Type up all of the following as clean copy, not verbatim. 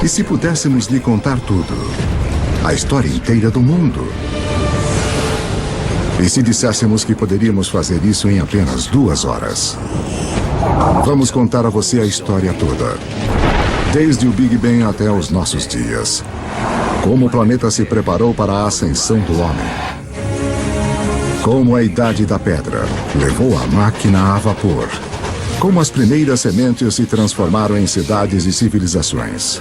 E se pudéssemos lhe contar tudo? A história inteira do mundo? E se disséssemos que poderíamos fazer isso em apenas 2 horas? Vamos contar a você a história toda. Desde o Big Bang até os nossos dias. Como o planeta se preparou para a ascensão do homem. Como a Idade da Pedra levou a máquina a vapor. Como as primeiras sementes se transformaram em cidades e civilizações.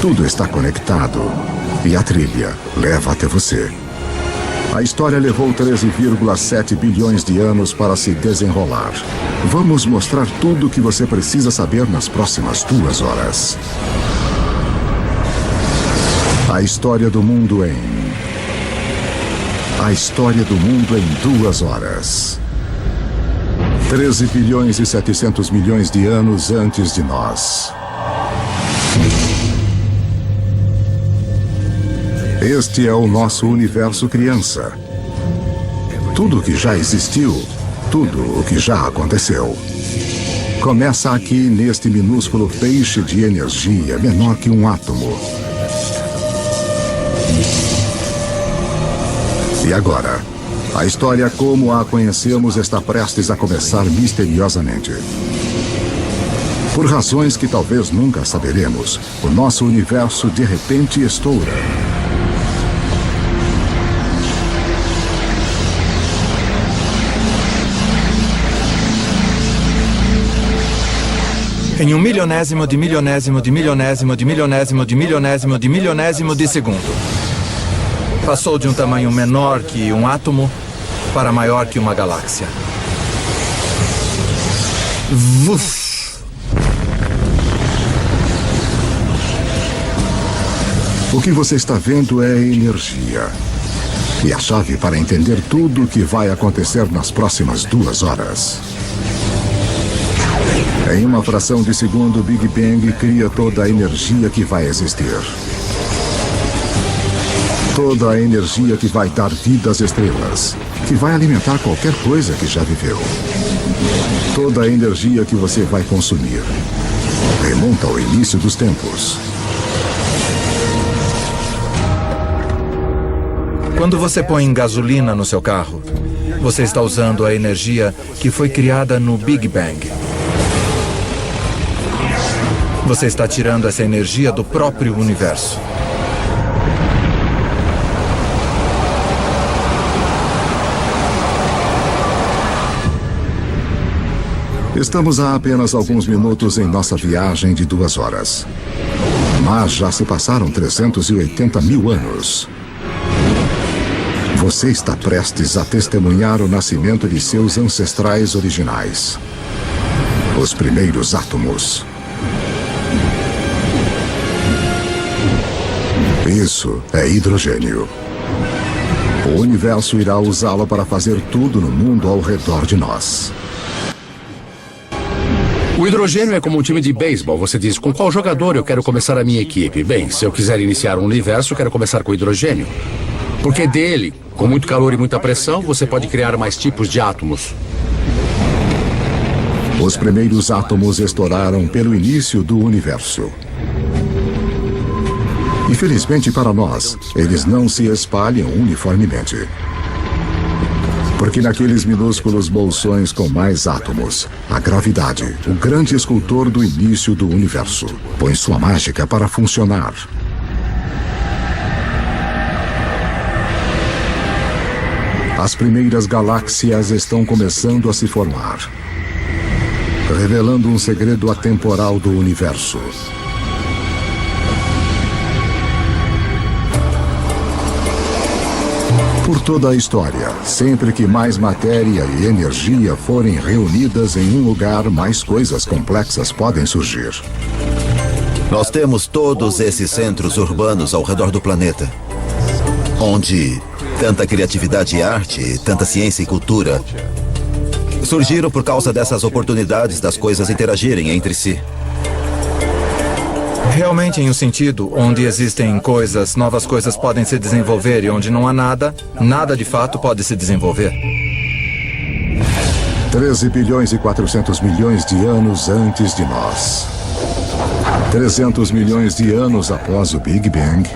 Tudo está conectado e a trilha leva até você. A história levou 13,7 bilhões de anos para se desenrolar. Vamos mostrar tudo o que você precisa saber nas próximas 2 horas. A história do mundo A história do mundo em 2 horas. 13 bilhões e 700 milhões de anos antes de nós. Este é o nosso universo criança. Tudo o que já existiu, tudo o que já aconteceu. Começa aqui neste minúsculo feixe de energia menor que um átomo. E agora, a história como a conhecemos está prestes a começar misteriosamente. Por razões que talvez nunca saberemos, o nosso universo de repente estoura. Em 1 milionésimo de milionésimo de milionésimo de milionésimo de milionésimo de milionésimo de segundo. Passou de um tamanho menor que um átomo para maior que uma galáxia. Vuf! O que você está vendo é energia. E a chave para entender tudo o que vai acontecer nas próximas 2 horas. Em uma fração de segundo, o Big Bang cria toda a energia que vai existir. Toda a energia que vai dar vida às estrelas, que vai alimentar qualquer coisa que já viveu. Toda a energia que você vai consumir remonta ao início dos tempos. Quando você põe gasolina no seu carro, você está usando a energia que foi criada no Big Bang. Você está tirando essa energia do próprio universo. Estamos há apenas alguns minutos em nossa viagem de 2 horas. Mas já se passaram 380 mil anos. Você está prestes a testemunhar o nascimento de seus ancestrais originais. Os primeiros átomos. Isso é hidrogênio. O universo irá usá-lo para fazer tudo no mundo ao redor de nós. O hidrogênio é como um time de beisebol. Você diz, com qual jogador eu quero começar a minha equipe? Bem, se eu quiser iniciar um universo, eu quero começar com hidrogênio. Porque dele, com muito calor e muita pressão, você pode criar mais tipos de átomos. Os primeiros átomos estouraram pelo início do universo. Infelizmente para nós, eles não se espalham uniformemente. Porque naqueles minúsculos bolsões com mais átomos, a gravidade, o grande escultor do início do universo, põe sua mágica para funcionar. As primeiras galáxias estão começando a se formar, revelando um segredo atemporal do universo. Por toda a história, sempre que mais matéria e energia forem reunidas em um lugar, mais coisas complexas podem surgir. Nós temos todos esses centros urbanos ao redor do planeta, onde tanta criatividade e arte, tanta ciência e cultura surgiram por causa dessas oportunidades das coisas interagirem entre si. Realmente em um sentido onde existem coisas, novas coisas podem se desenvolver e onde não há nada, nada de fato pode se desenvolver. 13 bilhões e 400 milhões de anos antes de nós. 300 milhões de anos após o Big Bang,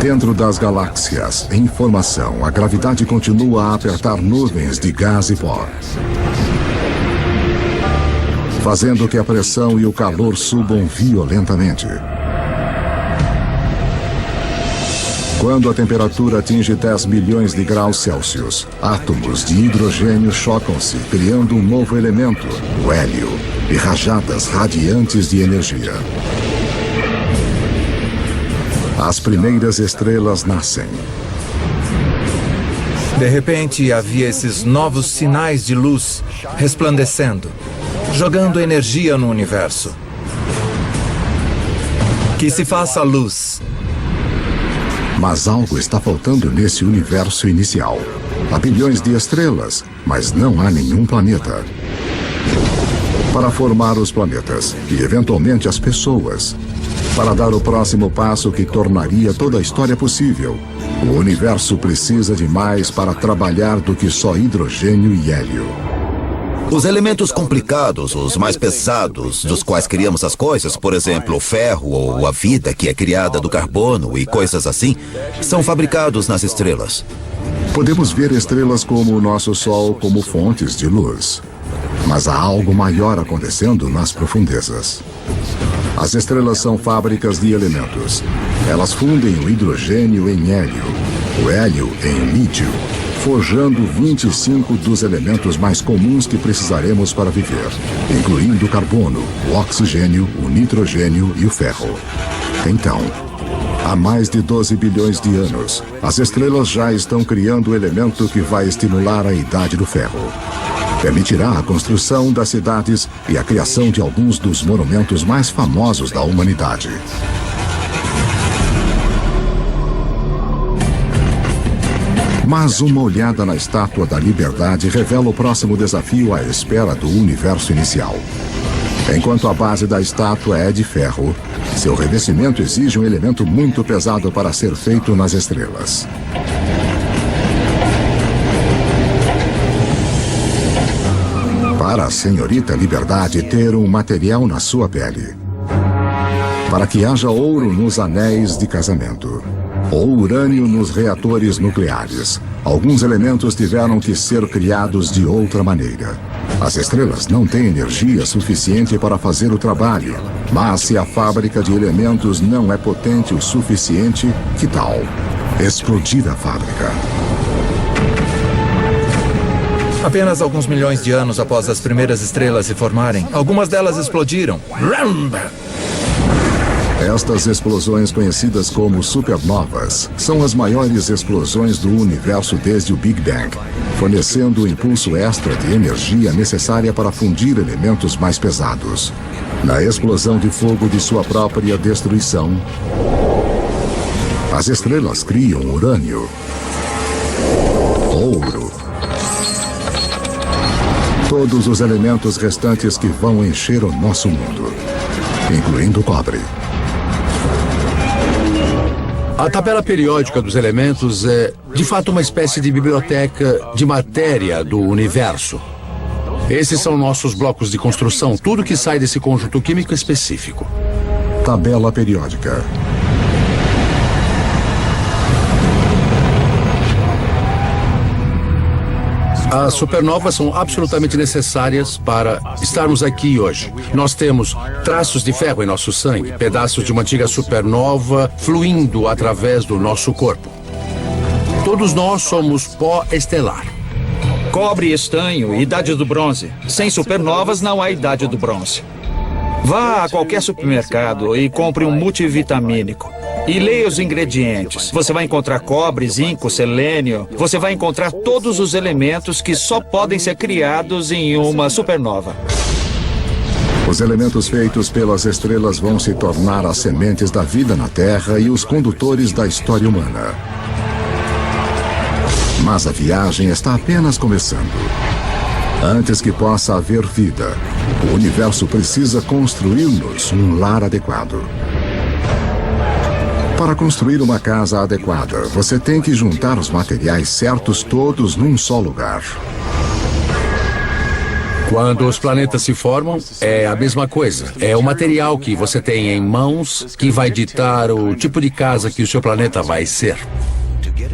dentro das galáxias, em formação, a gravidade continua a apertar nuvens de gás e pó, fazendo que a pressão e o calor subam violentamente. Quando a temperatura atinge 10 milhões de graus Celsius, átomos de hidrogênio chocam-se, criando um novo elemento, o hélio, e rajadas radiantes de energia. As primeiras estrelas nascem. De repente, havia esses novos sinais de luz resplandecendo, jogando energia no universo. Que se faça luz. Mas algo está faltando nesse universo inicial. Há bilhões de estrelas, mas não há nenhum planeta. Para formar os planetas e, eventualmente, as pessoas, para dar o próximo passo que tornaria toda a história possível, o universo precisa de mais para trabalhar do que só hidrogênio e hélio. Os elementos complicados, os mais pesados, dos quais criamos as coisas, por exemplo, o ferro ou a vida que é criada do carbono e coisas assim, são fabricados nas estrelas. Podemos ver estrelas como o nosso Sol como fontes de luz. Mas há algo maior acontecendo nas profundezas. As estrelas são fábricas de elementos. Elas fundem o hidrogênio em hélio, o hélio em lítio, forjando 25 dos elementos mais comuns que precisaremos para viver, incluindo o carbono, o oxigênio, o nitrogênio e o ferro. Então, há mais de 12 bilhões de anos, as estrelas já estão criando o elemento que vai estimular a idade do ferro. Permitirá a construção das cidades e a criação de alguns dos monumentos mais famosos da humanidade. Mas uma olhada na Estátua da Liberdade revela o próximo desafio à espera do universo inicial. Enquanto a base da estátua é de ferro, seu revestimento exige um elemento muito pesado para ser feito nas estrelas. Para a senhorita Liberdade ter um material na sua pele. Para que haja ouro nos anéis de casamento. Ou urânio nos reatores nucleares. Alguns elementos tiveram que ser criados de outra maneira. As estrelas não têm energia suficiente para fazer o trabalho. Mas se a fábrica de elementos não é potente o suficiente, que tal explodir a fábrica? Apenas alguns milhões de anos após as primeiras estrelas se formarem, algumas delas explodiram. Estas explosões, conhecidas como supernovas, são as maiores explosões do universo desde o Big Bang, fornecendo o impulso extra de energia necessária para fundir elementos mais pesados. Na explosão de fogo de sua própria destruição, as estrelas criam urânio, ouro, todos os elementos restantes que vão encher o nosso mundo, incluindo o cobre. A tabela periódica dos elementos é, de fato, uma espécie de biblioteca de matéria do universo. Esses são nossos blocos de construção, tudo que sai desse conjunto químico específico. Tabela periódica. As supernovas são absolutamente necessárias para estarmos aqui hoje. Nós temos traços de ferro em nosso sangue, pedaços de uma antiga supernova fluindo através do nosso corpo. Todos nós somos pó estelar. Cobre e estanho, idade do bronze. Sem supernovas não há idade do bronze. Vá a qualquer supermercado e compre um multivitamínico. E leia os ingredientes. Você vai encontrar cobre, zinco, selênio. Você vai encontrar todos os elementos que só podem ser criados em uma supernova. Os elementos feitos pelas estrelas vão se tornar as sementes da vida na Terra e os condutores da história humana. Mas a viagem está apenas começando. Antes que possa haver vida, o universo precisa construir-nos um lar adequado. Para construir uma casa adequada, você tem que juntar os materiais certos todos num só lugar. Quando os planetas se formam, é a mesma coisa. É o material que você tem em mãos que vai ditar o tipo de casa que o seu planeta vai ser.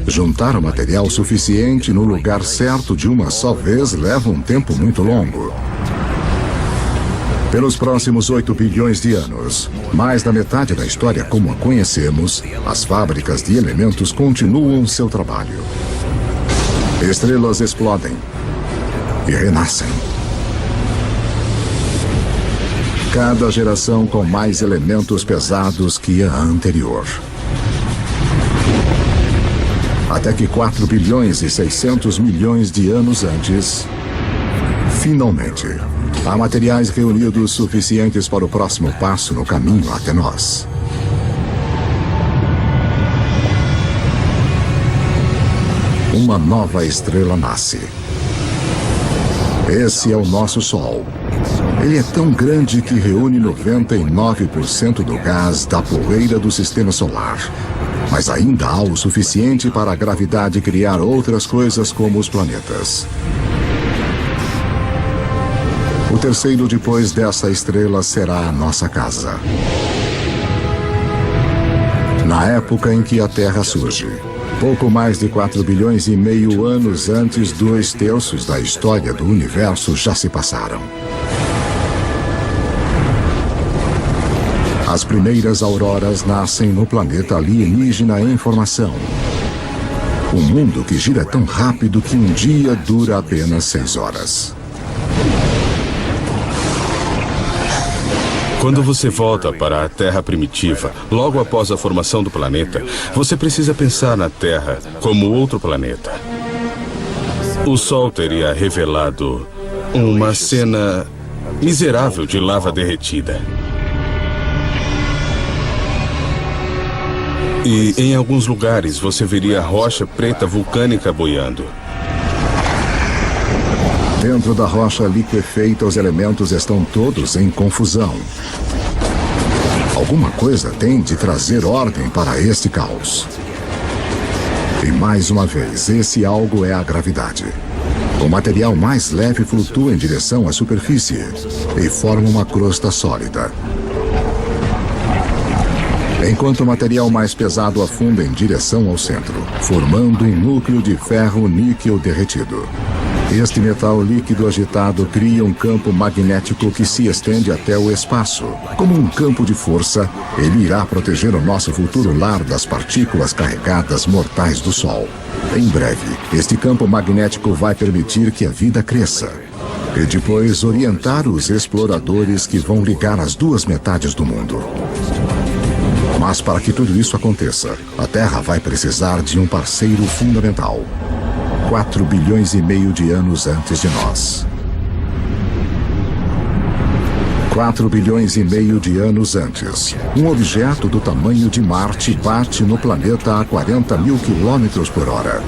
Juntar o material suficiente no lugar certo de uma só vez leva um tempo muito longo. Pelos próximos 8 bilhões de anos, mais da metade da história como a conhecemos, as fábricas de elementos continuam seu trabalho. Estrelas explodem e renascem. Cada geração com mais elementos pesados que a anterior. Até que 4 bilhões e 600 milhões de anos antes, finalmente, há materiais reunidos suficientes para o próximo passo no caminho até nós. Uma nova estrela nasce. Esse é o nosso Sol. Ele é tão grande que reúne 99% do gás da poeira do sistema solar. Mas ainda há o suficiente para a gravidade criar outras coisas como os planetas. O terceiro depois dessa estrela será a nossa casa. Na época em que a Terra surge, pouco mais de 4 bilhões e meio anos antes, 2/3 da história do universo já se passaram. As primeiras auroras nascem no planeta alienígena em formação. Um mundo que gira tão rápido que um dia dura apenas 6 horas. Quando você volta para a Terra primitiva, logo após a formação do planeta, você precisa pensar na Terra como outro planeta. O Sol teria revelado uma cena miserável de lava derretida. E em alguns lugares você veria rocha preta vulcânica boiando. Dentro da rocha liquefeita, os elementos estão todos em confusão. Alguma coisa tem de trazer ordem para este caos. E mais uma vez, esse algo é a gravidade. O material mais leve flutua em direção à superfície e forma uma crosta sólida. Enquanto o material mais pesado afunda em direção ao centro, formando um núcleo de ferro-níquel derretido. Este metal líquido agitado cria um campo magnético que se estende até o espaço. Como um campo de força, ele irá proteger o nosso futuro lar das partículas carregadas mortais do Sol. Em breve, este campo magnético vai permitir que a vida cresça. E depois orientar os exploradores que vão ligar as duas metades do mundo. Mas para que tudo isso aconteça, a Terra vai precisar de um parceiro fundamental. 4 bilhões e meio de anos antes de nós. 4 bilhões e meio de anos antes, um objeto do tamanho de Marte bate no planeta a 40 mil quilômetros por hora.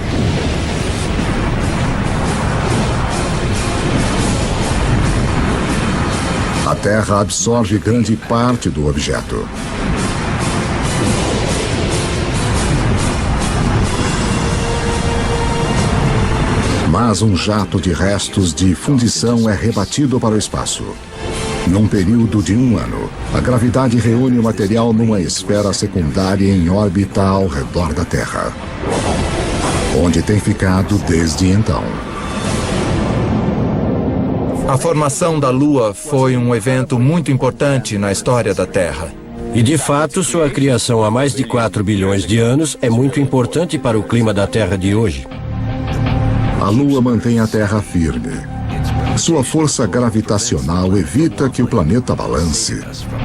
A Terra absorve grande parte do objeto. Mas um jato de restos de fundição é rebatido para o espaço. Num período de 1 ano, a gravidade reúne o material numa esfera secundária em órbita ao redor da Terra, onde tem ficado desde então. A formação da Lua foi um evento muito importante na história da Terra. E de fato, sua criação há mais de 4 bilhões de anos é muito importante para o clima da Terra de hoje. A Lua mantém a Terra firme. Sua força gravitacional evita que o planeta balance,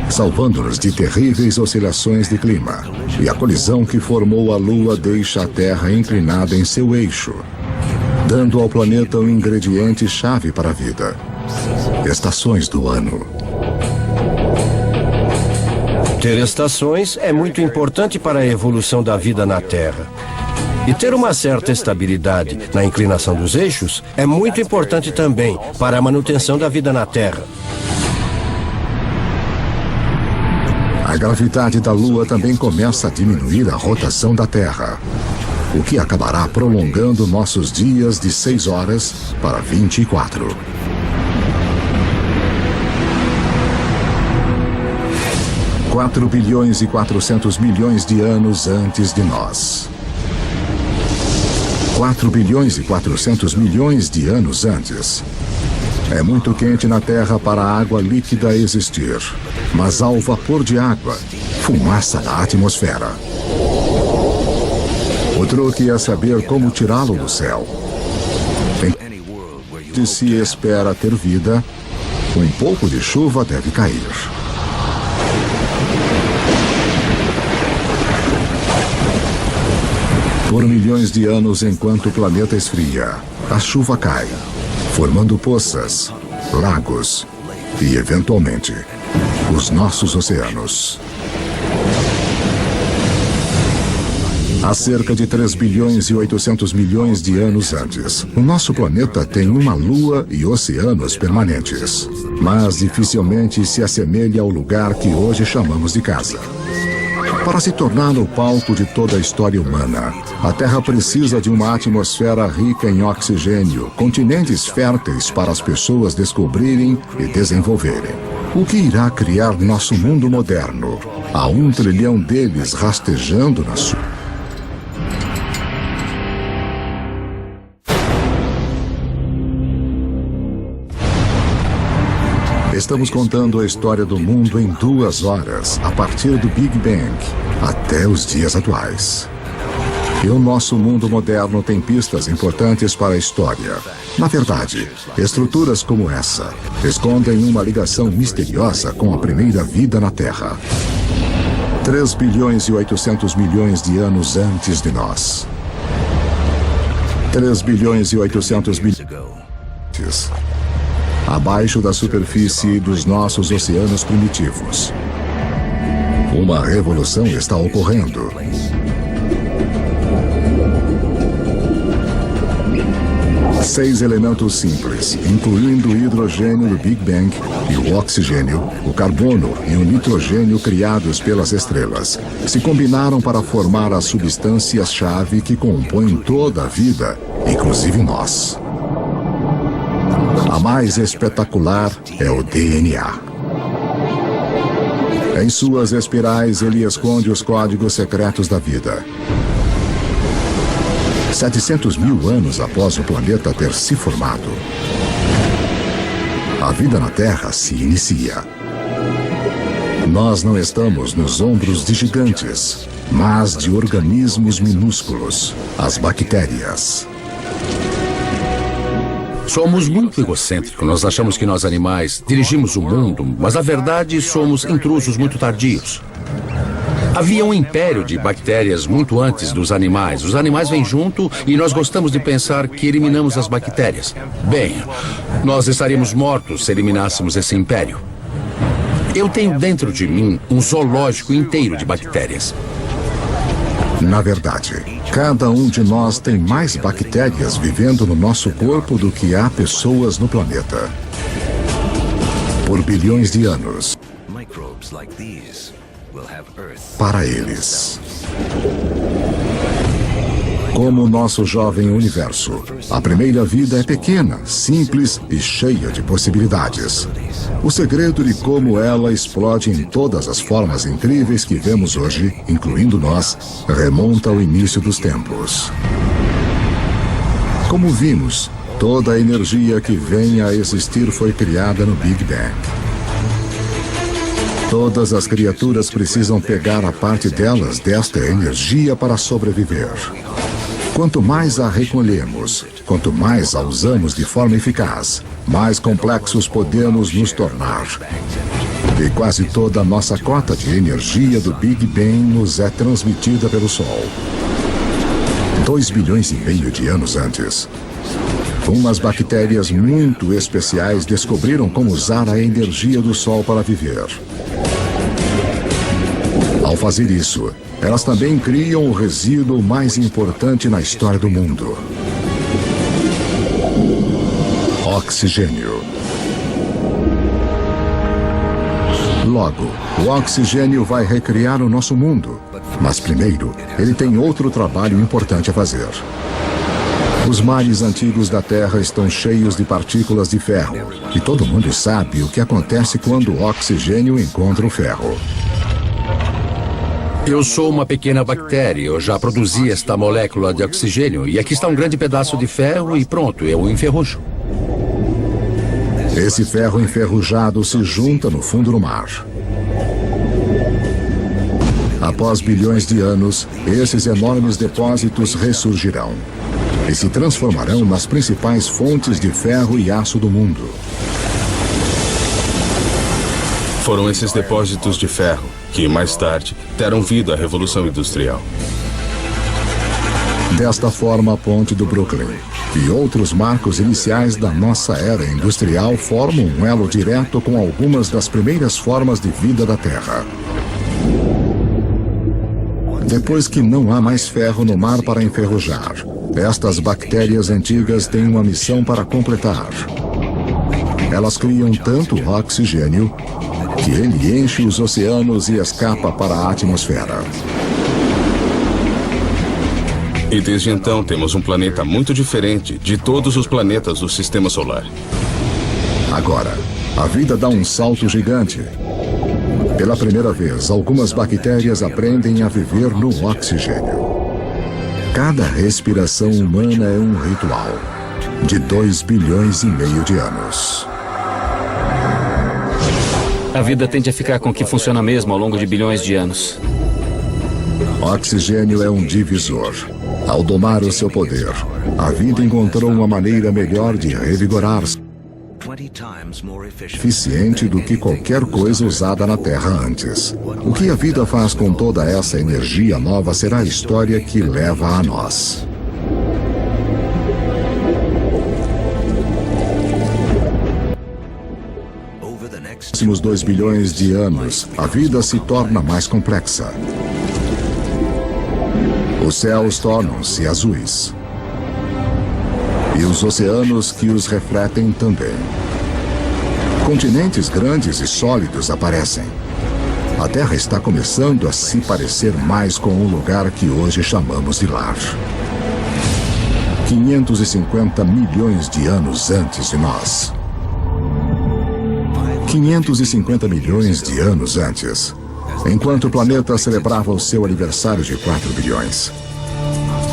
salvando-nos de terríveis oscilações de clima. E a colisão que formou a Lua deixa a Terra inclinada em seu eixo, dando ao planeta um ingrediente-chave para a vida: estações do ano. Ter estações é muito importante para a evolução da vida na Terra. E ter uma certa estabilidade na inclinação dos eixos é muito importante também para a manutenção da vida na Terra. A gravidade da Lua também começa a diminuir a rotação da Terra, o que acabará prolongando nossos dias de 6 horas para 24. 4 bilhões e 400 milhões de anos antes de nós. 4 bilhões e 400 milhões de anos antes. É muito quente na Terra para a água líquida existir, mas há o vapor de água, fumaça na atmosfera. O truque é saber como tirá-lo do céu. Enquanto se espera ter vida, um pouco de chuva deve cair. Por milhões de anos, enquanto o planeta esfria, a chuva cai, formando poças, lagos e, eventualmente, os nossos oceanos. Há cerca de 3 bilhões e 800 milhões de anos antes, o nosso planeta tem uma lua e oceanos permanentes, mas dificilmente se assemelha ao lugar que hoje chamamos de casa. Para se tornar o palco de toda a história humana, a Terra precisa de uma atmosfera rica em oxigênio, continentes férteis para as pessoas descobrirem e desenvolverem. O que irá criar nosso mundo moderno? Há 1 trilhão deles rastejando na sua. Estamos contando a história do mundo em 2 horas, a partir do Big Bang até os dias atuais. E o nosso mundo moderno tem pistas importantes para a história. Na verdade, estruturas como essa escondem uma ligação misteriosa com a primeira vida na Terra. 3 bilhões e 800 milhões de anos antes de nós. 3 bilhões e 800 milhões. Abaixo da superfície dos nossos oceanos primitivos. Uma revolução está ocorrendo. Seis elementos simples, incluindo o hidrogênio do Big Bang e o oxigênio, o carbono e o nitrogênio criados pelas estrelas, se combinaram para formar as substâncias-chave que compõem toda a vida, inclusive nós. A mais espetacular é o DNA. Em suas espirais, ele esconde os códigos secretos da vida. 700 mil anos após o planeta ter se formado, a vida na Terra se inicia. Nós não estamos nos ombros de gigantes, mas de organismos minúsculos, as bactérias. Somos muito egocêntricos. Nós achamos que nós animais dirigimos o mundo, mas na verdade somos intrusos muito tardios. Havia um império de bactérias muito antes dos animais. Os animais vêm junto e nós gostamos de pensar que eliminamos as bactérias. Bem, nós estaríamos mortos se eliminássemos esse império. Eu tenho dentro de mim um zoológico inteiro de bactérias. Na verdade, cada um de nós tem mais bactérias vivendo no nosso corpo do que há pessoas no planeta. Por bilhões de anos. Para eles. Como o nosso jovem universo, a primeira vida é pequena, simples e cheia de possibilidades. O segredo de como ela explode em todas as formas incríveis que vemos hoje, incluindo nós, remonta ao início dos tempos. Como vimos, toda a energia que vem a existir foi criada no Big Bang. Todas as criaturas precisam pegar a parte delas desta energia para sobreviver. Quanto mais a recolhemos, quanto mais a usamos de forma eficaz, mais complexos podemos nos tornar. E quase toda a nossa cota de energia do Big Bang nos é transmitida pelo Sol. 2,5 bilhões de anos antes, umas bactérias muito especiais descobriram como usar a energia do Sol para viver. Ao fazer isso, elas também criam o resíduo mais importante na história do mundo: oxigênio. Logo, o oxigênio vai recriar o nosso mundo. Mas primeiro, ele tem outro trabalho importante a fazer. Os mares antigos da Terra estão cheios de partículas de ferro. E todo mundo sabe o que acontece quando o oxigênio encontra o ferro. Eu sou uma pequena bactéria. Eu já produzi esta molécula de oxigênio. E aqui está um grande pedaço de ferro e pronto, eu o enferrujo. Esse ferro enferrujado se junta no fundo do mar. Após bilhões de anos, esses enormes depósitos ressurgirão e se transformarão nas principais fontes de ferro e aço do mundo. Foram esses depósitos de ferro que, mais tarde, deram vida à Revolução Industrial. Desta forma, a Ponte do Brooklyn e outros marcos iniciais da nossa era industrial formam um elo direto com algumas das primeiras formas de vida da Terra. Depois que não há mais ferro no mar para enferrujar, estas bactérias antigas têm uma missão para completar. Elas criam tanto oxigênio que ele enche os oceanos e escapa para a atmosfera. E desde então temos um planeta muito diferente de todos os planetas do Sistema Solar. Agora, a vida dá um salto gigante. Pela primeira vez, algumas bactérias aprendem a viver no oxigênio. Cada respiração humana é um ritual de 2,5 bilhões de anos. A vida tende a ficar com o que funciona mesmo ao longo de bilhões de anos. Oxigênio é um divisor. Ao domar o seu poder, a vida encontrou uma maneira melhor de revigorar-se, eficiente do que qualquer coisa usada na Terra antes. O que a vida faz com toda essa energia nova será a história que leva a nós. Nos próximos 2 bilhões de anos, a vida se torna mais complexa. Os céus tornam-se azuis. E os oceanos que os refletem também. Continentes grandes e sólidos aparecem. A Terra está começando a se parecer mais com o lugar que hoje chamamos de lar. 550 milhões de anos antes de nós. 550 milhões de anos antes, enquanto o planeta celebrava o seu aniversário de 4 bilhões.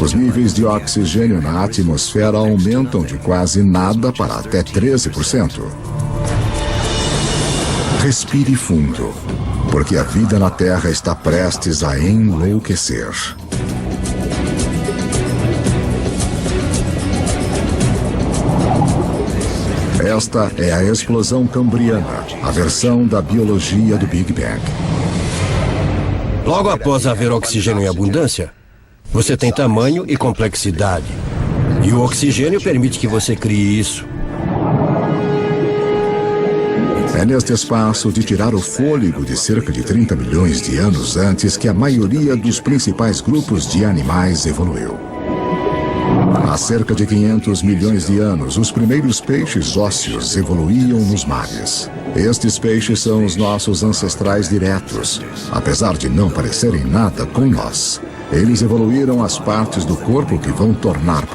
Os níveis de oxigênio na atmosfera aumentam de quase nada para até 13%. Respire fundo, porque a vida na Terra está prestes a enlouquecer. Esta é a explosão cambriana, a versão da biologia do Big Bang. Logo após haver oxigênio em abundância, você tem tamanho e complexidade. E o oxigênio permite que você crie isso. É neste espaço de tirar o fôlego de cerca de 30 milhões de anos antes que a maioria dos principais grupos de animais evoluiu. Há cerca de 500 milhões de anos, os primeiros peixes ósseos evoluíam nos mares. Estes peixes são os nossos ancestrais diretos, apesar de não parecerem nada com nós. Eles evoluíram as partes do corpo que vão tornar possível